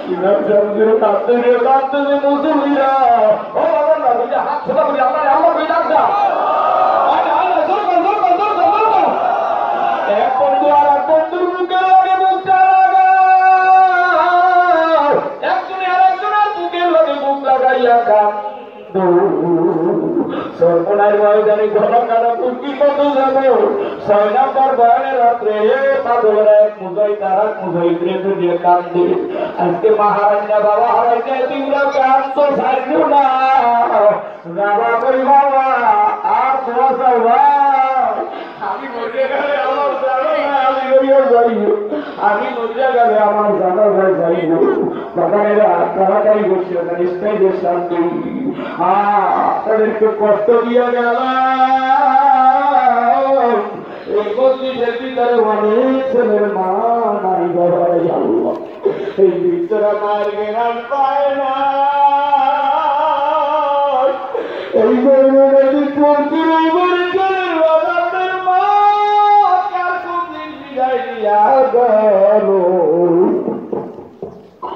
ইমাম সাহেব কাঁদতে মুসলিরা ও বাবা না বুঝে হাত ছোটা বুঝে আপনার আমার বই ডাকটা এক বন্ধু আর এক বন্ধুর মুখে লাগে মুখটা একজনে আর একজনের বুকের লগে বুক লাগাইয়া কান সর্বনার ময়দানে ঘন কাটা কুকি কত যাব 6 নম্বর বয়ানের রাত্রে পাগলের এক মুজাই তারা মুজাই দিয়ে কান্দে আজকে মহারাজা বাবা হারাইতে তোমরা কান তো ছাড়িও না বাবা কই বাবা আর দোয়া চাইবা আমি মরে গেলে আমার জানো না আমি যাইও আমি মরে গেলে আমার জানা যাইও বাবারা তাড়াতাড়ি বসে ওখানে স্টেজে শান্তি তাদেরকে কষ্ট দিয়ে গেল এই মসজিদের ভিতরে অনেক ছেলের মা নাই বাবারা আল্লাহ এই ভিতরে মার গেরান পায় না এই গরিবের প্রতিরোধের ছেলের বাবাদের মা কার কোন দিন বিদায় দিয়া গেল